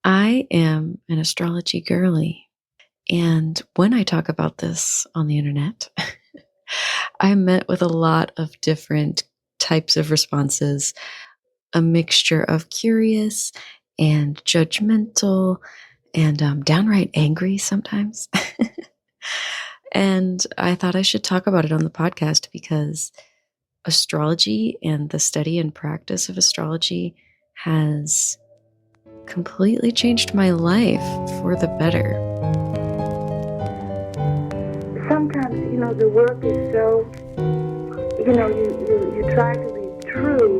I am an astrology girly. And when I talk about this on the internet, I met with a lot of different types of responses, a mixture of curious and judgmental and downright angry sometimes. And I thought I should talk about it on the podcast because astrology and the study and practice of astrology has completely changed my life for the better. Sometimes, the work is so, you try to be true.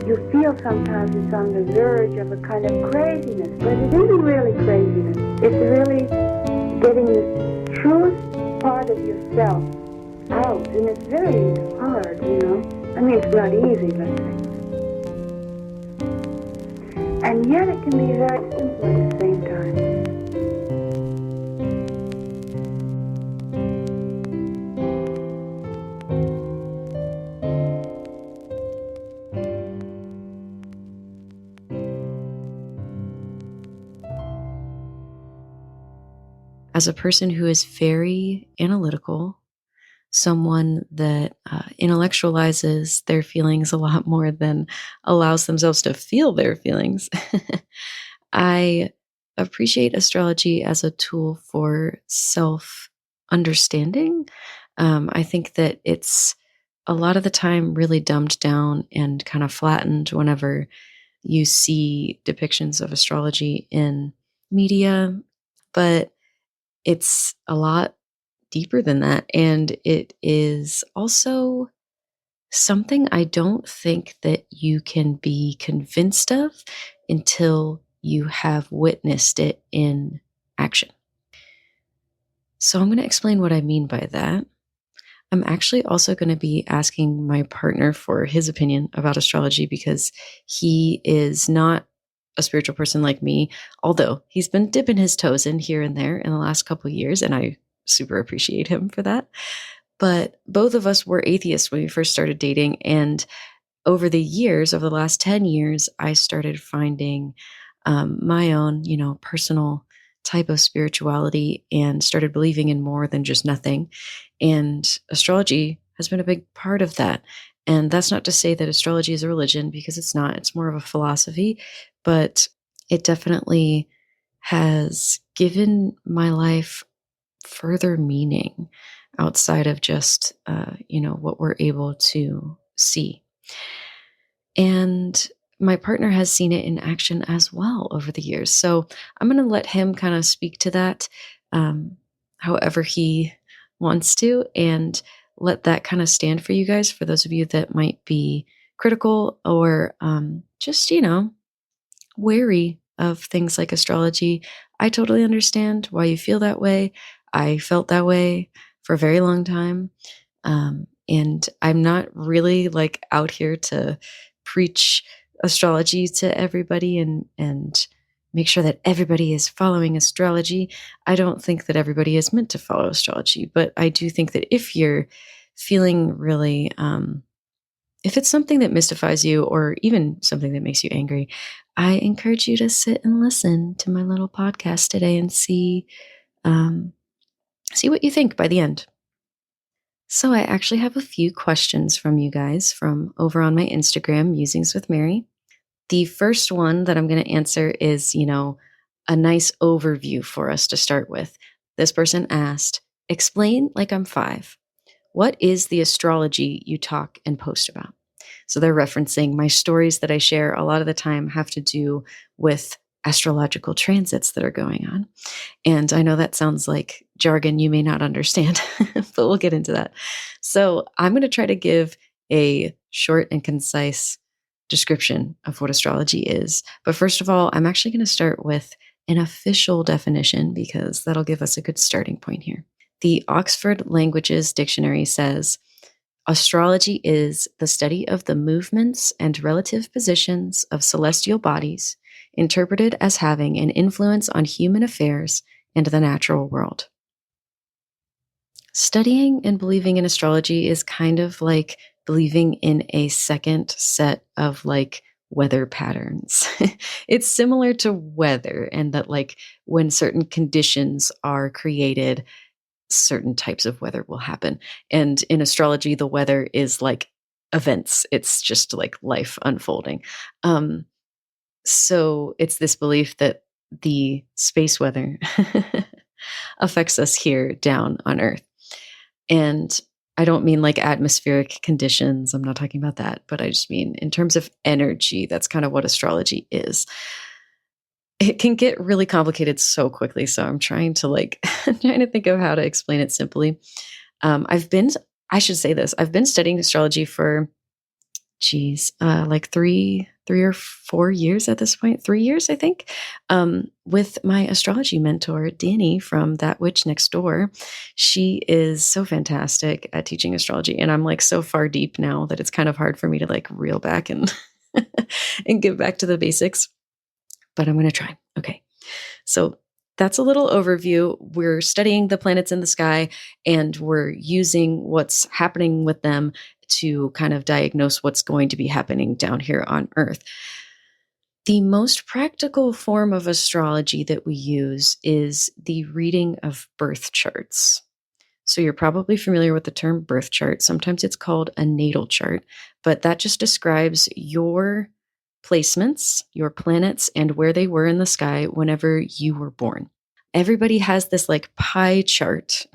You feel sometimes it's on the verge of a kind of craziness, but it isn't really craziness. It's really getting the truest part of yourself out, and it's very hard, I mean, it's not easy, let's say. And yet it can be very simple at the same time. As a person who is very analytical, someone that intellectualizes their feelings a lot more than allows themselves to feel their feelings, I appreciate astrology as a tool for self-understanding. I think that it's a lot of the time really dumbed down and kind of flattened whenever you see depictions of astrology in media, but it's a lot deeper than that. And it is also something I don't think that you can be convinced of until you have witnessed it in action. So I'm going to explain what I mean by that. I'm actually also going to be asking my partner for his opinion about astrology because he is not a spiritual person like me, although he's been dipping his toes in here and there in the last couple of years, and I super appreciate him for that. But both of us were atheists when we first started dating, and over the years, over the last 10 years, I started finding my own, personal type of spirituality and started believing in more than just nothing. And astrology has been a big part of that. And that's not to say that astrology is a religion, because it's not. It's more of a philosophy, but it definitely has given my life further meaning outside of just, what we're able to see. And my partner has seen it in action as well over the years. So I'm going to let him kind of speak to that however he wants to, and let that kind of stand for you guys, for those of you that might be critical or just, wary of things like astrology. I totally understand why you feel that way. I felt that way for a very long time. And I'm not really out here to preach astrology to everybody and make sure that everybody is following astrology. I don't think that everybody is meant to follow astrology, but I do think that if you're feeling really, if it's something that mystifies you or even something that makes you angry, I encourage you to sit and listen to my little podcast today and see what you think by the end. So I actually have a few questions from you guys from over on my Instagram, Musings with Mary. The first one that I'm going to answer is, a nice overview for us to start with. This person asked, explain like I'm 5. What is the astrology you talk and post about? So they're referencing my stories that I share a lot of the time have to do with astrological transits that are going on. And I know that sounds like jargon you may not understand, but we'll get into that. So I'm going to try to give a short and concise description of what astrology is. But first of all, I'm actually going to start with an official definition because that'll give us a good starting point here. The Oxford Languages Dictionary says, astrology is the study of the movements and relative positions of celestial bodies, interpreted as having an influence on human affairs and the natural world. Studying and believing in astrology is kind of like believing in a second set of weather patterns. It's similar to weather, and that like when certain conditions are created, certain types of weather will happen. And in astrology, the weather is like events. It's just like life unfolding. Um, so it's this belief that the space weather affects us here down on Earth. And I don't mean like atmospheric conditions. I'm not talking about that, but I just mean in terms of energy, that's kind of what astrology is. It can get really complicated so quickly. So I'm trying to like trying to think of how to explain it simply. I've been I should say this. I've been studying astrology for like 3 or 4 years at this point, 3 years, I think, with my astrology mentor, Danny from That Witch Next Door. She is so fantastic at teaching astrology. And I'm like so far deep now that it's kind of hard for me to like reel back and, and get back to the basics, but I'm going to try. Okay. So that's a little overview. We're studying the planets in the sky and we're using what's happening with them to kind of diagnose what's going to be happening down here on Earth. The most practical form of astrology that we use is the reading of birth charts. So you're probably familiar with the term birth chart. Sometimes it's called a natal chart, but that just describes your placements, your planets, and where they were in the sky whenever you were born. Everybody has this like pie chart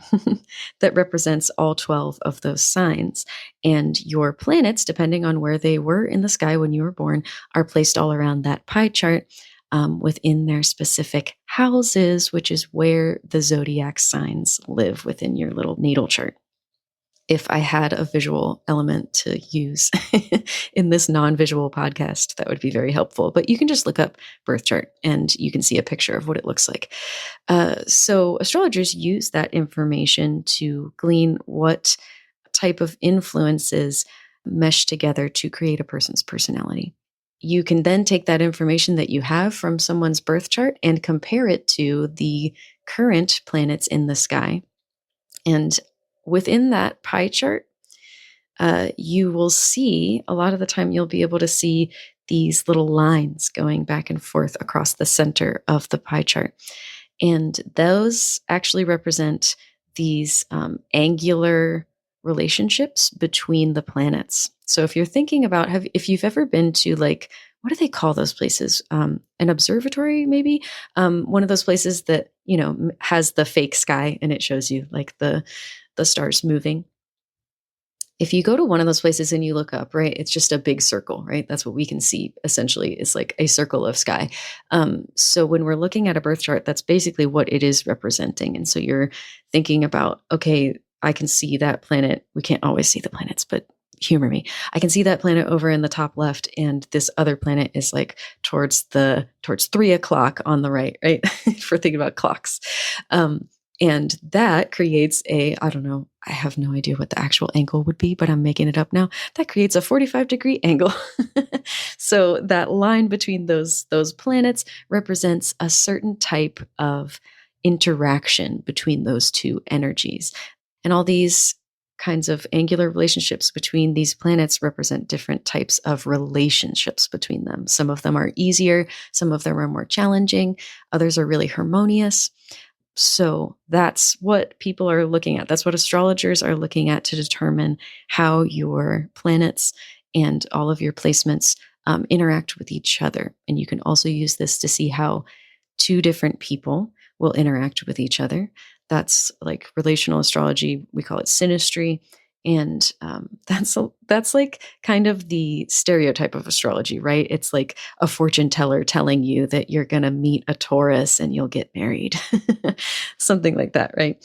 that represents all 12 of those signs. And your planets, depending on where they were in the sky when you were born, are placed all around that pie chart within their specific houses, which is where the zodiac signs live within your little natal chart. If I had a visual element to use in this non-visual podcast, that would be very helpful. But you can just look up birth chart and you can see a picture of what it looks like. So astrologers use that information to glean what type of influences mesh together to create a person's personality. You can then take that information that you have from someone's birth chart and compare it to the current planets in the sky. And within that pie chart, you will see a lot of the time you'll be able to see these little lines going back and forth across the center of the pie chart. And those actually represent these angular relationships between the planets. So if you're thinking about, if you've ever been to like, what do they call those places? An observatory, maybe? One of those places that, has the fake sky and it shows you like the stars moving. If you go to one of those places and you look up, right, it's just a big circle, right? That's what we can see essentially is like a circle of sky. So when we're looking at a birth chart, that's basically what it is representing. And so you're thinking about, okay, I can see that planet. We can't always see the planets, but humor me. I can see that planet over in the top left, and this other planet is like towards 3 o'clock on the right, right? If we're thinking about clocks. And that creates I don't know, I have no idea what the actual angle would be, but I'm making it up now. That creates a 45-degree angle. So that line between those planets represents a certain type of interaction between those two energies. And all these kinds of angular relationships between these planets represent different types of relationships between them. Some of them are easier, some of them are more challenging, others are really harmonious. So that's what people are looking at. That's what astrologers are looking at to determine how your planets and all of your placements interact with each other. And you can also use this to see how two different people will interact with each other. That's like relational astrology. We call it synastry. And that's like kind of the stereotype of astrology, right? It's like a fortune teller telling you that you're going to meet a Taurus and you'll get married, something like that, right?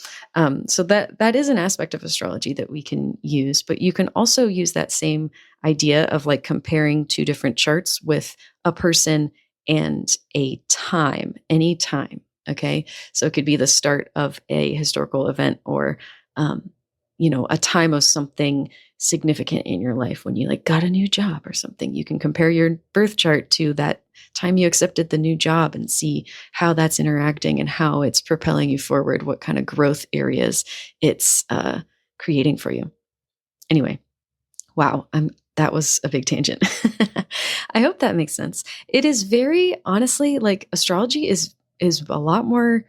So that is an aspect of astrology that we can use, but you can also use that same idea of like comparing two different charts with a person and a time, any time. Okay, so it could be the start of a historical event or a time of something significant in your life when you like got a new job or something. You can compare your birth chart to that time you accepted the new job and see how that's interacting and how it's propelling you forward, what kind of growth areas it's creating for you. Anyway, wow, that was a big tangent. I hope that makes sense. It is very honestly like astrology is a lot more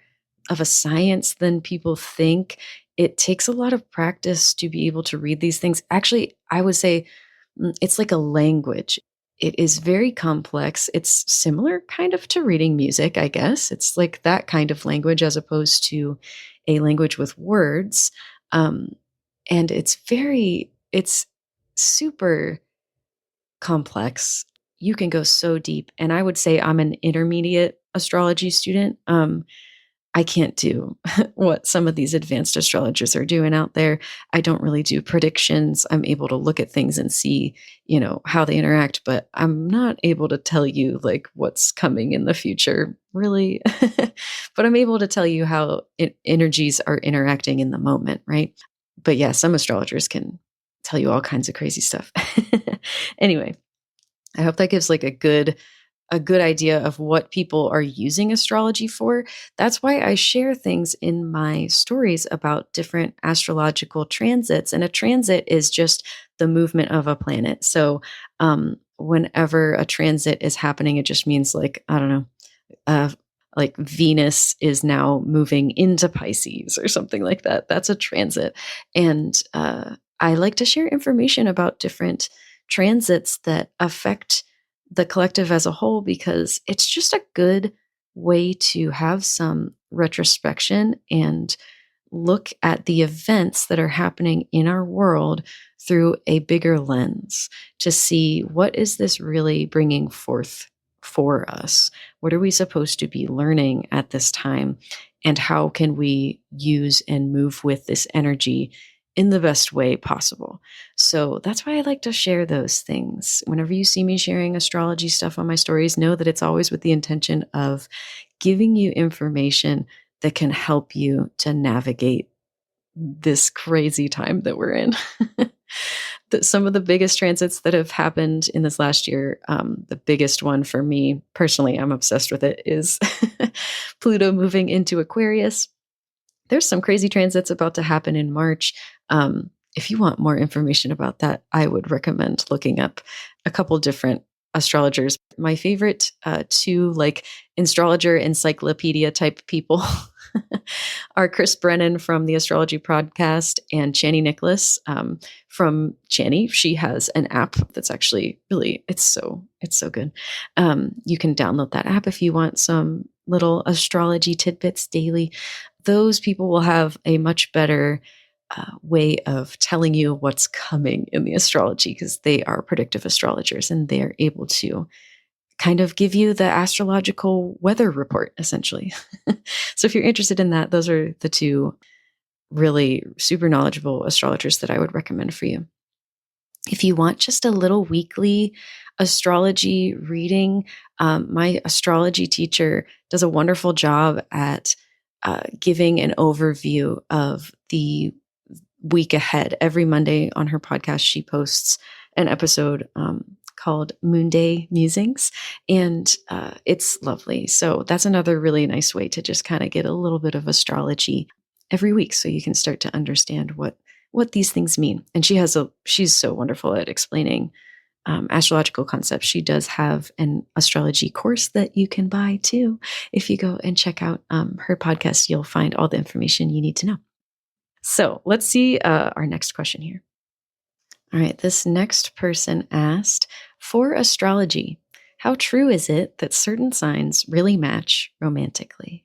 of a science than people think. It takes a lot of practice to be able to read these things. Actually, I would say it's like a language. It is very complex. It's similar kind of to reading music, I guess. It's like that kind of language as opposed to a language with words. Um, and it's super complex. You can go so deep. And I would say I'm an intermediate astrology student. I can't do what some of these advanced astrologers are doing out there. I don't really do predictions. I'm able to look at things and see, how they interact, but I'm not able to tell you like what's coming in the future, really. But I'm able to tell you how energies are interacting in the moment, right? But yeah, some astrologers can tell you all kinds of crazy stuff. Anyway, I hope that gives like a good idea of what people are using astrology for. That's why I share things in my stories about different astrological transits. And a transit is just the movement of a planet. So whenever a transit is happening, it just means like, I don't know, uh, like Venus is now moving into Pisces or something like that. That's a transit. And I like to share information about different transits that affect the collective as a whole because it's just a good way to have some retrospection and look at the events that are happening in our world through a bigger lens to see what is this really bringing forth for us? What are we supposed to be learning at this time? And how can we use and move with this energy in the best way possible? So that's why I like to share those things. Whenever you see me sharing astrology stuff on my stories, know that it's always with the intention of giving you information that can help you to navigate this crazy time that we're in. Some of the biggest transits that have happened in this last year, the biggest one for me personally, I'm obsessed with it, is Pluto moving into Aquarius. There's some crazy transits about to happen in March. If you want more information about that, I would recommend looking up a couple different astrologers. My favorite two, like astrologer encyclopedia type people, are Chris Brennan from the Astrology Podcast and Chani Nicholas from Chani. She has an app that's actually really it's so good. You can download that app if you want some little astrology tidbits daily. Those people will have a much better way of telling you what's coming in the astrology because they are predictive astrologers and they're able to kind of give you the astrological weather report, essentially. So if you're interested in that, those are the two really super knowledgeable astrologers that I would recommend for you. If you want just a little weekly astrology reading, my astrology teacher does a wonderful job at giving an overview of the week ahead. Every Monday on her podcast, she posts an episode called Moon Day Musings, and it's lovely. So that's another really nice way to just kind of get a little bit of astrology every week, so you can start to understand what these things mean. And she's so wonderful at explaining astrological concepts. She does have an astrology course that you can buy too. If you go and check out her podcast, you'll find all the information you need to know. So let's see our next question here. All right, this next person asked, for astrology, how true is it that certain signs really match romantically?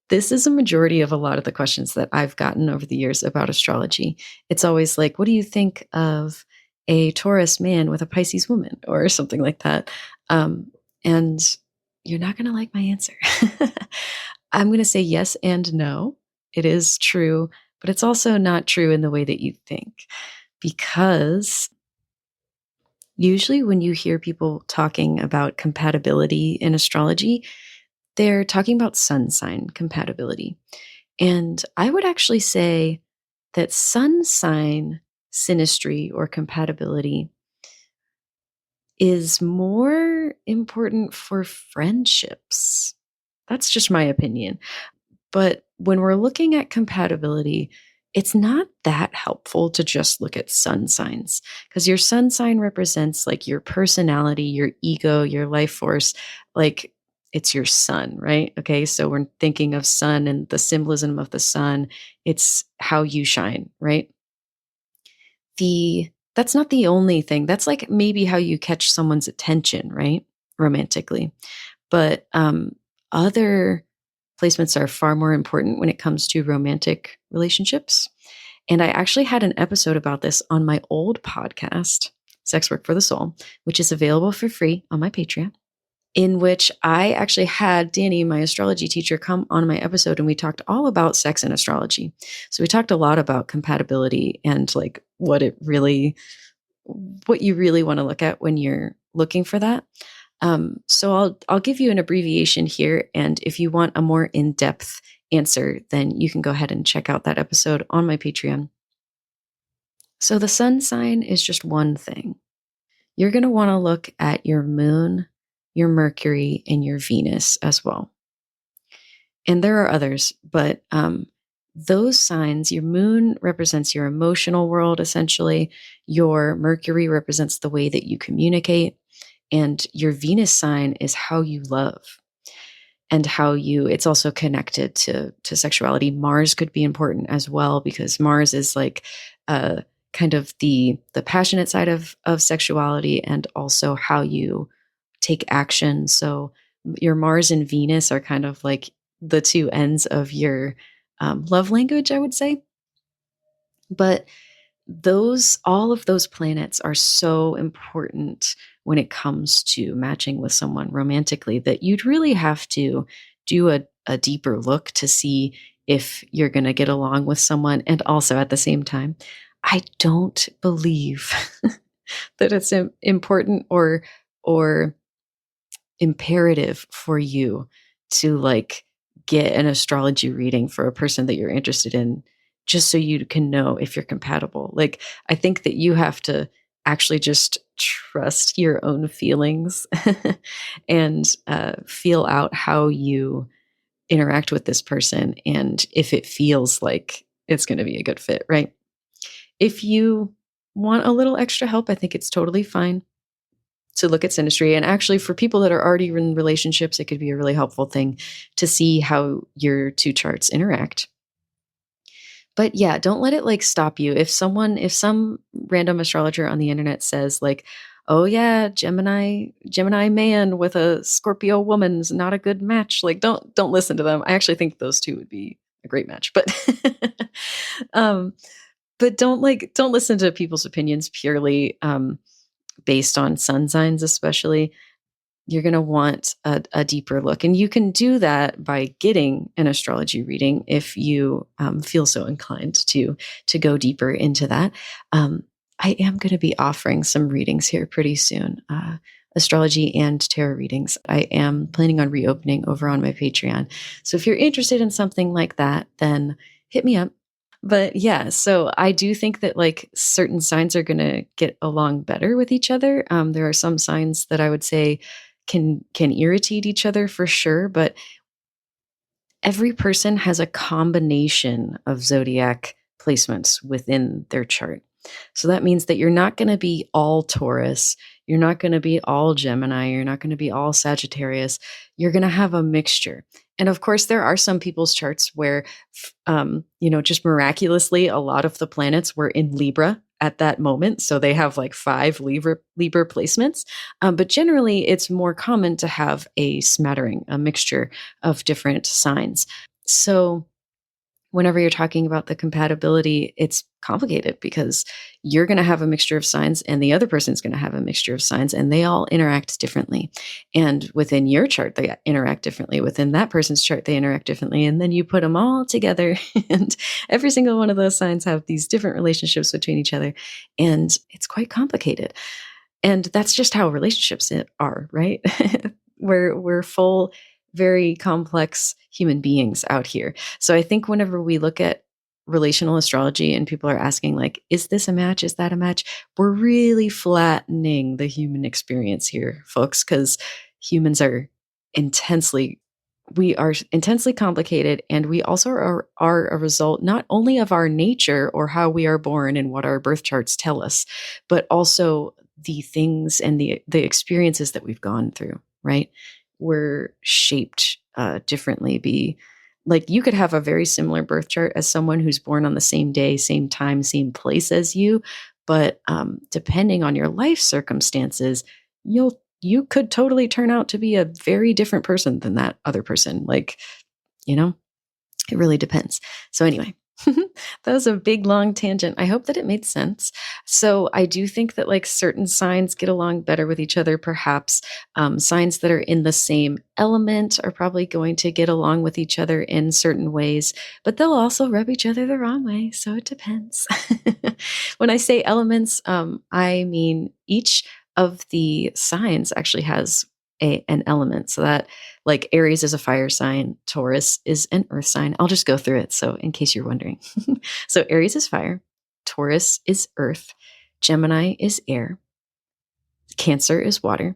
This is a majority of a lot of the questions that I've gotten over the years about astrology. It's always like, what do you think of a Taurus man with a Pisces woman or something like that? And you're not going to like my answer. I'm going to say yes and no. It is true, but it's also not true in the way that you think. Because usually when you hear people talking about compatibility in astrology, they're talking about sun sign compatibility. And I would actually say that sun sign synastry or compatibility is more important for friendships. That's just my opinion. But when we're looking at compatibility, it's not that helpful to just look at sun signs because your sun sign represents like your personality, your ego, your life force. Like it's your sun, right? Okay. So we're thinking of sun and the symbolism of the sun. It's how you shine, right? That's not the only thing. That's like maybe how you catch someone's attention, right? Romantically. But other placements are far more important when it comes to romantic relationships. And I actually had an episode about this on my old podcast, Sex Work for the Soul, which is available for free on my Patreon, in which I actually had Danny, my astrology teacher, come on my episode and we talked all about sex and astrology. So we talked a lot about compatibility and like what you really want to look at when you're looking for that. So I'll give you an abbreviation here, and if you want a more in-depth answer, then you can go ahead and check out that episode on my Patreon. So the sun sign is just one thing. You're going to want to look at your moon, your Mercury, and your Venus as well. And there are others, but those signs, your moon represents your emotional world, essentially. Your Mercury represents the way that you communicate. And your Venus sign is how you love and it's also connected to sexuality. Mars could be important as well because Mars is like kind of the passionate side of sexuality and also how you take action. So your Mars and Venus are kind of like the two ends of your love language, I would say. But all of those planets are so important when it comes to matching with someone romantically that you'd really have to do a deeper look to see if you're going to get along with someone. And also at the same time, I don't believe that it's important or imperative for you to like get an astrology reading for a person that you're interested in just so you can know if you're compatible. Like I think that you have to actually just trust your own feelings and feel out how you interact with this person and if it feels like it's going to be a good fit, right? If you want a little extra help, I think it's totally fine to look at synastry. And actually, for people that are already in relationships, it could be a really helpful thing to see how your two charts interact. But yeah, don't let it like stop you. If some random astrologer on the internet says like, "Oh yeah, Gemini man with a Scorpio woman's not a good match," like don't listen to them. I actually think those two would be a great match, but um, but don't listen to people's opinions purely based on sun signs, especially. You're going to want a deeper look. And you can do that by getting an astrology reading if you feel so inclined to go deeper into that. I am going to be offering some readings here pretty soon, astrology and tarot readings. I am planning on reopening over on my Patreon. So if you're interested in something like that, then hit me up. But yeah, so I do think that like certain signs are going to get along better with each other. There are some signs that I would say can irritate each other for sure, but every person has a combination of zodiac placements within their chart. So that means that you're not going to be all Taurus, you're not going to be all Gemini, you're not going to be all Sagittarius. You're going to have a mixture. And of course, there are some people's charts where, just miraculously, a lot of the planets were in Libra at that moment. So they have like 5 Libra placements. But generally, it's more common to have a smattering, a mixture of different signs. So whenever you're talking about the compatibility, it's complicated because you're going to have a mixture of signs and the other person's going to have a mixture of signs and they all interact differently. And within your chart, they interact differently. Within that person's chart, they interact differently. And then you put them all together and every single one of those signs have these different relationships between each other. And it's quite complicated. And that's just how relationships are, right? We're full, very complex human beings out here. So I think whenever we look at relational astrology and people are asking like, is this a match? Is that a match? We're really flattening the human experience here, folks, because humans are intensely we are intensely complicated, and we also are a result not only of our nature or how we are born and what our birth charts tell us, but also the things and the experiences that we've gone through, right? We're shaped differently. Like, you could have a very similar birth chart as someone who's born on the same day, same time, same place as you, but depending on your life circumstances, you could totally turn out to be a very different person than that other person. Like, you know, it really depends. So anyway, that was a big long tangent. I hope that it made sense. So I do think that like certain signs get along better with each other. Perhaps signs that are in the same element are probably going to get along with each other in certain ways, but they'll also rub each other the wrong way. So it depends. When I say elements, I mean each of the signs actually has an element. So that, like, Aries is a fire sign, Taurus is an earth sign. I'll just go through it. So in case you're wondering. So Aries is fire, Taurus is earth, Gemini is air, Cancer is water,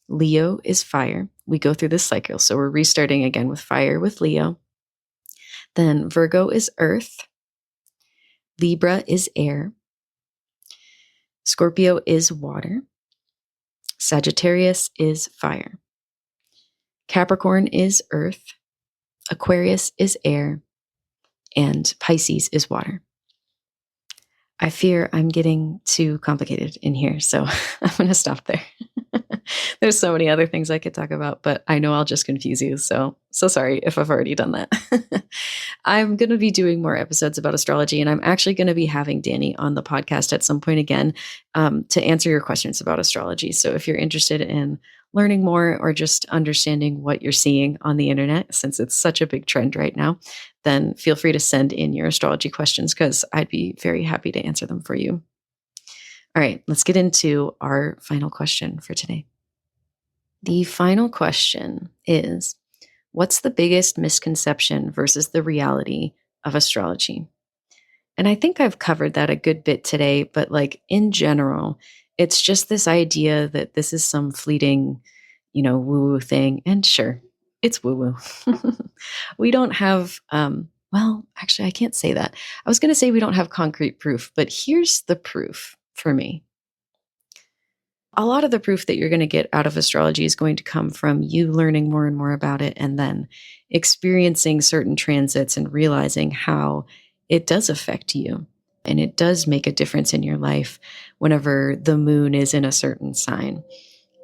Leo is fire. We go through this cycle. So we're restarting again with fire with Leo. Then Virgo is earth, Libra is air, Scorpio is water, Sagittarius is fire, Capricorn is earth, Aquarius is air, and Pisces is water. I fear I'm getting too complicated in here, so I'm going to stop there. There's so many other things I could talk about, but I know I'll just confuse you. So sorry if I've already done that. I'm going to be doing more episodes about astrology, and I'm actually going to be having Danny on the podcast at some point again to answer your questions about astrology. So if you're interested in learning more or just understanding what you're seeing on the internet, since it's such a big trend right now, then feel free to send in your astrology questions because I'd be very happy to answer them for you. All right, let's get into our final question for today. The final question is, what's the biggest misconception versus the reality of astrology? And I think I've covered that a good bit today, but like in general, it's just this idea that this is some fleeting, woo-woo thing. And sure, it's woo-woo. We don't have, well, actually, I can't say that. I was going to say we don't have concrete proof, but here's the proof for me. A lot of the proof that you're going to get out of astrology is going to come from you learning more and more about it and then experiencing certain transits and realizing how it does affect you. And it does make a difference in your life whenever the moon is in a certain sign.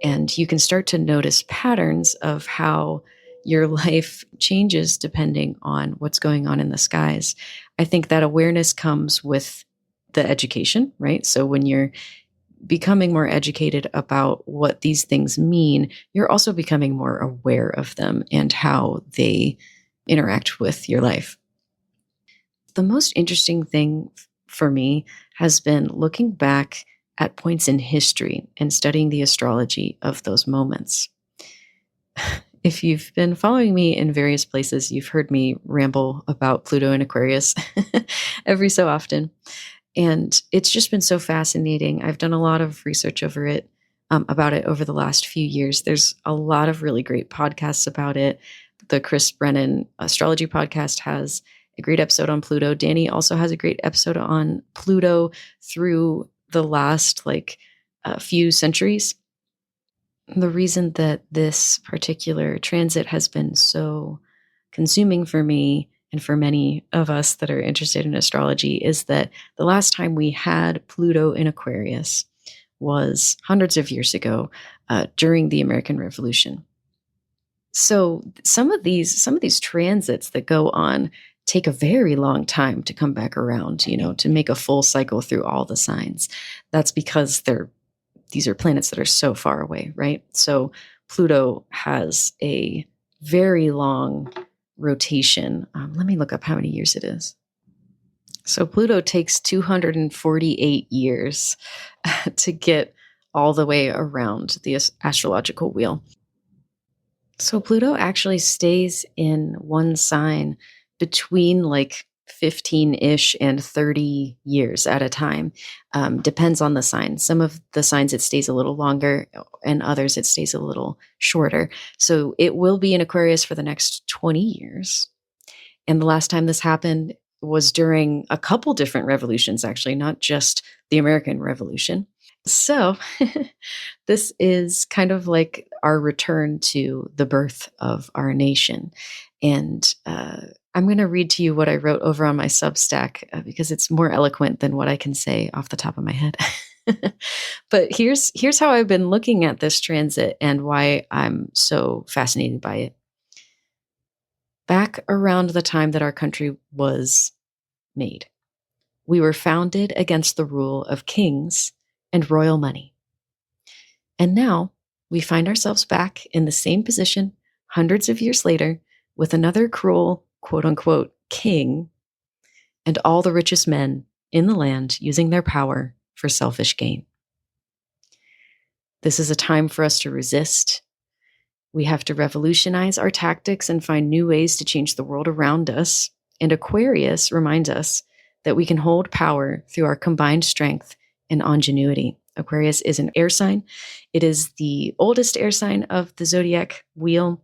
And you can start to notice patterns of how your life changes depending on what's going on in the skies. I think that awareness comes with the education, right? So when you're becoming more educated about what these things mean, you're also becoming more aware of them and how they interact with your life. The most interesting thing for me has been looking back at points in history and studying the astrology of those moments. If you've been following me in various places, you've heard me ramble about Pluto and Aquarius every so often. And it's just been so fascinating. I've done a lot of research about it over the last few years. There's a lot of really great podcasts about it. The Chris Brennan Astrology podcast has a great episode on Pluto. Danny also has a great episode on Pluto through the last few centuries. The reason that this particular transit has been so consuming for me and for many of us that are interested in astrology is that the last time we had Pluto in Aquarius was hundreds of years ago during the American Revolution. So some of these transits that go on take a very long time to come back around, to make a full cycle through all the signs. That's because these are planets that are so far away, right? So Pluto has a very long rotation. Let me look up how many years it is. So Pluto takes 248 years to get all the way around the astrological wheel. So Pluto actually stays in one sign between 15-ish and 30 years at a time. Depends on the sign. Some of the signs it stays a little longer, and others it stays a little shorter. So it will be in Aquarius for the next 20 years. And the last time this happened was during a couple different revolutions, actually, not just the American Revolution. So this is kind of like our return to the birth of our nation. And I'm going to read to you what I wrote over on my Substack because it's more eloquent than what I can say off the top of my head. But here's how I've been looking at this transit and why I'm so fascinated by it. Back around the time that our country was made, we were founded against the rule of kings and royal money. And now we find ourselves back in the same position hundreds of years later with another cruel, quote unquote, king and all the richest men in the land using their power for selfish gain. This is a time for us to resist. We have to revolutionize our tactics and find new ways to change the world around us. And Aquarius reminds us that we can hold power through our combined strength and ingenuity. Aquarius is an air sign. It is the oldest air sign of the zodiac wheel.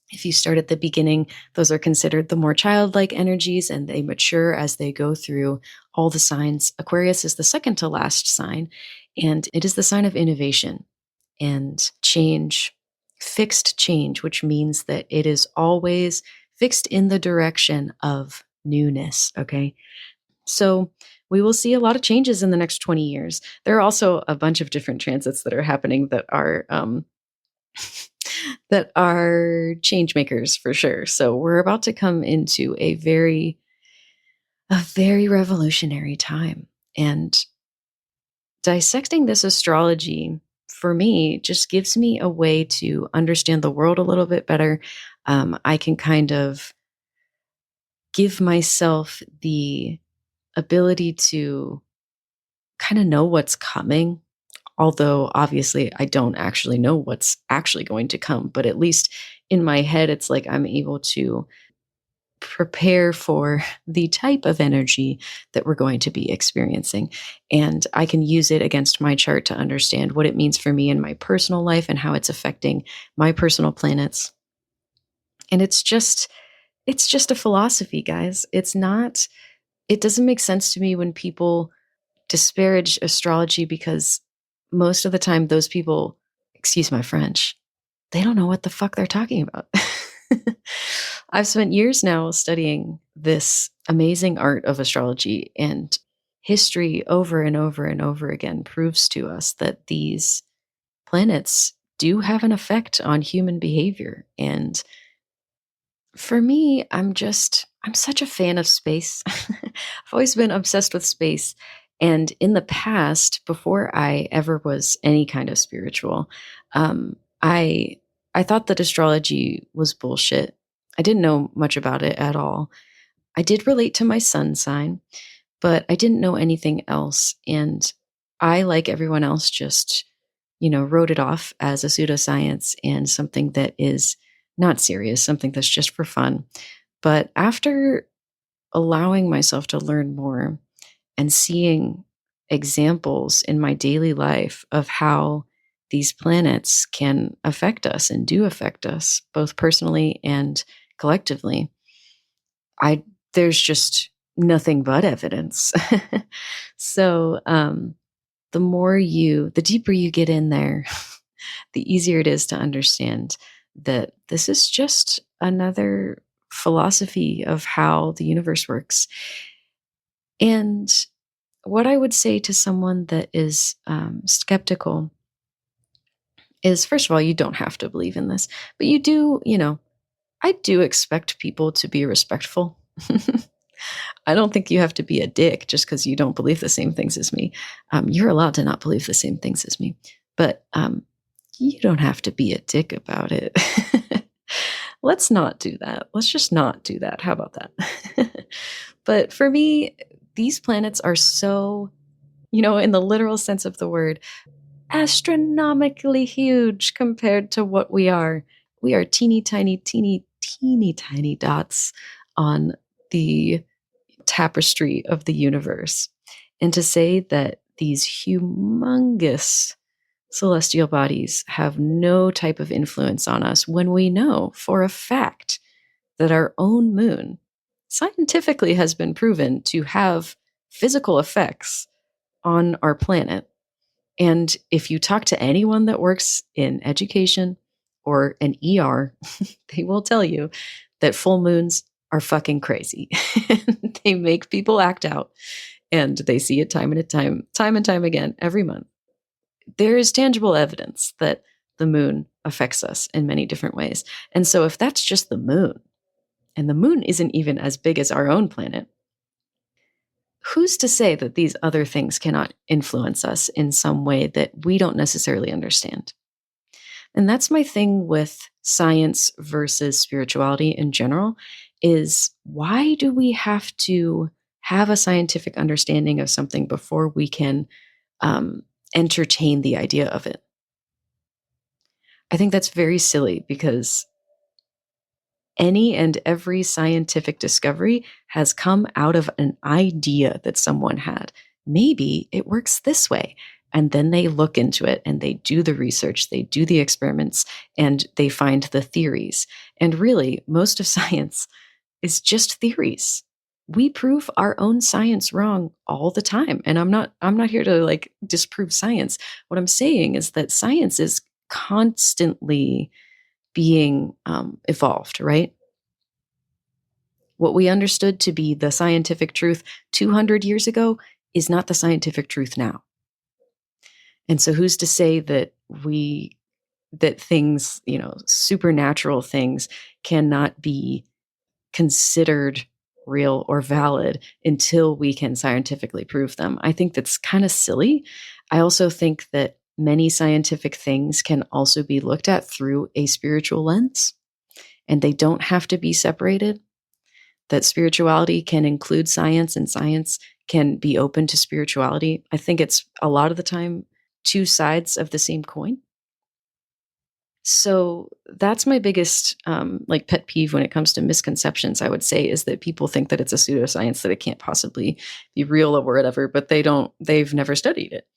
If you start at the beginning, those are considered the more childlike energies, and they mature as they go through all the signs. Aquarius is the second to last sign, and it is the sign of innovation and change, fixed change, which means that it is always fixed in the direction of newness, okay? So we will see a lot of changes in the next 20 years. There are also a bunch of different transits that are happening that are that are change makers for sure. So we're about to come into a very revolutionary time. And dissecting this astrology for me just gives me a way to understand the world a little bit better. I can kind of give myself the ability to kind of know what's coming. Although obviously I don't actually know what's actually going to come, but at least in my head, it's like I'm able to prepare for the type of energy that we're going to be experiencing. And I can use it against my chart to understand what it means for me in my personal life and how it's affecting my personal planets. And it's just a philosophy, guys. It doesn't make sense to me when people disparage astrology because most of the time those people, excuse my French, they don't know what the fuck they're talking about. I've spent years now studying this amazing art of astrology, and history over and over and over again proves to us that these planets do have an effect on human behavior. And for me, I'm such a fan of space. I've always been obsessed with space. And in the past, before I ever was any kind of spiritual, um, I I thought that astrology was bullshit. I didn't know much about it at all. I did relate to my sun sign, but I didn't know anything else. And I, like everyone else, just, wrote it off as a pseudoscience and something that is not serious, something that's just for fun. But after allowing myself to learn more and seeing examples in my daily life of how these planets can affect us and do affect us, both personally and collectively, I there's just nothing but evidence. So the deeper you get in there, the easier it is to understand that this is just another philosophy of how the universe works. And what I would say to someone that is skeptical is, first of all, you don't have to believe in this, but you do, I do expect people to be respectful. I don't think you have to be a dick just because you don't believe the same things as me. You're allowed to not believe the same things as me, but you don't have to be a dick about it. Let's not do that. Let's just not do that. How about that? But for me, these planets are so, in the literal sense of the word, astronomically huge compared to what we are. We are teeny tiny, teeny, teeny tiny dots on the tapestry of the universe. And to say that these humongous celestial bodies have no type of influence on us when we know for a fact that our own moon scientifically has been proven to have physical effects on our planet. And if you talk to anyone that works in education or an ER, they will tell you that full moons are fucking crazy. They make people act out, and they see it time and time again every month. There is tangible evidence that the moon affects us in many different ways. And so if that's just the moon, and the moon isn't even as big as our own planet, who's to say that these other things cannot influence us in some way that we don't necessarily understand? And that's my thing with science versus spirituality in general, is why do we have to have a scientific understanding of something before we can entertain the idea of it? I think that's very silly, because any and every scientific discovery has come out of an idea that someone had. Maybe it works this way. And then they look into it and they do the research, they do the experiments, and they find the theories. And really, most of science is just theories. We prove our own science wrong all the time. And I'm not here to like disprove science. What I'm saying is that science is constantly being evolved, right? What we understood to be the scientific truth 200 years ago is not the scientific truth now. And so who's to say that things, supernatural things cannot be considered real or valid until we can scientifically prove them? I think that's kind of silly. I also think that many scientific things can also be looked at through a spiritual lens, and they don't have to be separated. That spirituality can include science and science can be open to spirituality. I think it's a lot of the time two sides of the same coin. So that's my biggest pet peeve when it comes to misconceptions, I would say, is that people think that it's a pseudoscience, that it can't possibly be real or whatever, but they've never studied it.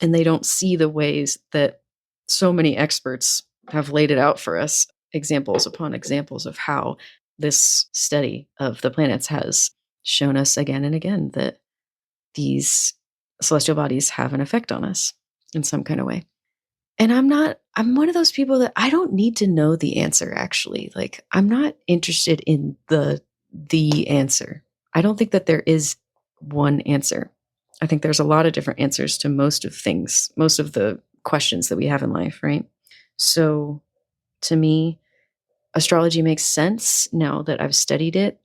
And they don't see the ways that so many experts have laid it out for us, examples upon examples of how this study of the planets has shown us again and again that these celestial bodies have an effect on us in some kind of way. And I'm one of those people that I don't need to know the answer, actually. Like, I'm not interested in the answer. I don't think that there is one answer. I think there's a lot of different answers to most of things, most of the questions that we have in life, right? So to me, astrology makes sense now that I've studied it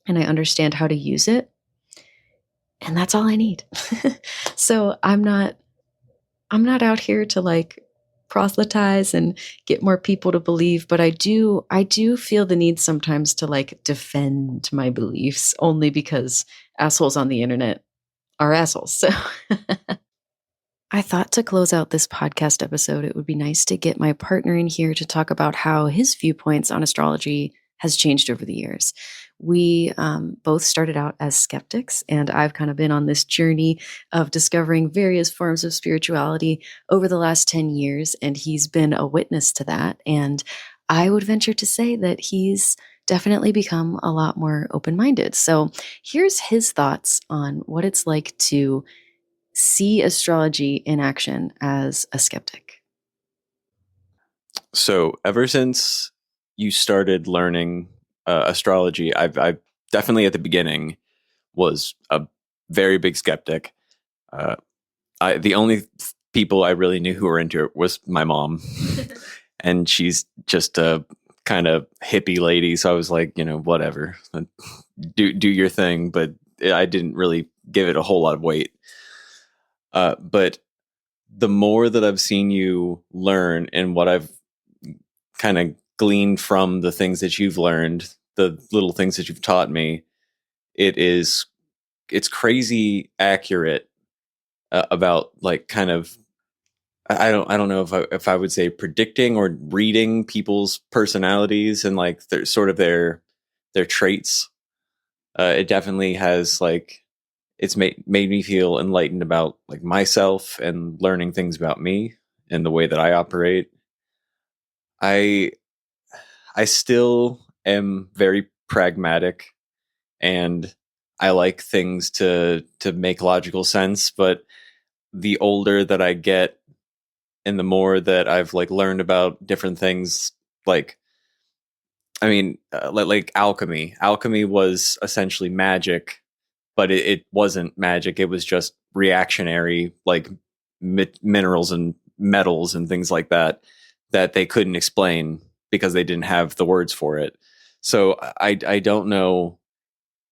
and I understand how to use it. And that's all I need. So I'm not out here to like proselytize and get more people to believe, but I do feel the need sometimes to like defend my beliefs, only because assholes on the internet are assholes. So I thought to close out this podcast episode, it would be nice to get my partner in here to talk about how his viewpoints on astrology has changed over the years. We both started out as skeptics, and I've kind of been on this journey of discovering various forms of spirituality over the last 10 years, and he's been a witness to that. And I would venture to say that he's definitely become a lot more open-minded. So here's his thoughts on what it's like to see astrology in action as a skeptic. So ever since you started learning astrology, I've definitely at the beginning was a very big skeptic. The only people I really knew who were into it was my mom, and she's just a kind of hippie lady. So I was like, whatever, do your thing. But I didn't really give it a whole lot of weight. But the more that I've seen you learn and what I've kind of gleaned from the things that you've learned, the little things that you've taught me, it's crazy accurate about like kind of, I don't know if I would say predicting or reading people's personalities and like their sort of their traits. It definitely has like it's made me feel enlightened about like myself and learning things about me and the way that I operate. I I still am very pragmatic, and I like things to make logical sense, but the older that I get and the more that I've like learned about different things, like like alchemy. Alchemy was essentially magic, but it wasn't magic. It was just reactionary, like minerals and metals and things like that that they couldn't explain because they didn't have the words for it. So I don't know,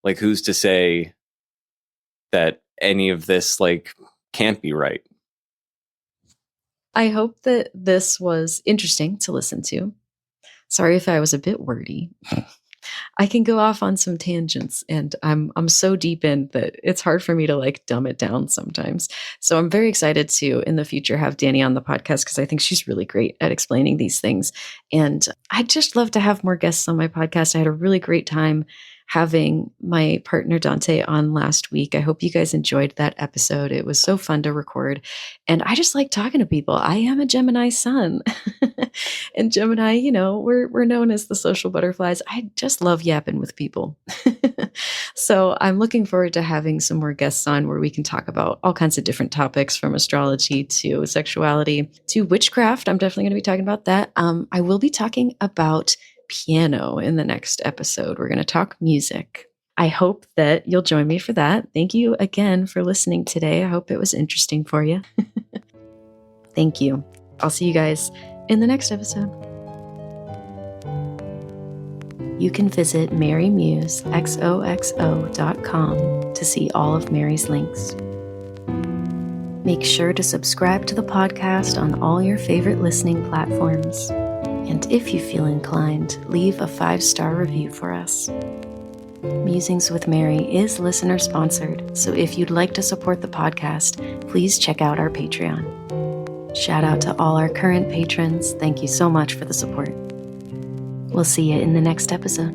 like, who's to say that any of this like can't be right. I hope that this was interesting to listen to. Sorry if I was a bit wordy. I can go off on some tangents, and I'm so deep in that it's hard for me to like dumb it down sometimes. So I'm very excited to in the future have Danny on the podcast because I think she's really great at explaining these things. And I'd just love to have more guests on my podcast. I had a really great time having my partner Dante on last week. I hope you guys enjoyed that episode. It was so fun to record. And I just like talking to people. I am a Gemini sun. And Gemini, we're known as the social butterflies. I just love yapping with people. So I'm looking forward to having some more guests on where we can talk about all kinds of different topics, from astrology to sexuality to witchcraft. I'm definitely going to be talking about that. I will be talking about piano in the next episode. We're going to talk music. I hope that you'll join me for that. Thank you again for listening today. I hope it was interesting for you. Thank you. I'll see you guys in the next episode. You can visit marymusexoxo.com to see all of Mary's links. Make sure to subscribe to the podcast on all your favorite listening platforms. And if you feel inclined, leave a 5-star review for us. Musings with Mary is listener sponsored, so if you'd like to support the podcast, please check out our Patreon. Shout out to all our current patrons. Thank you so much for the support. We'll see you in the next episode.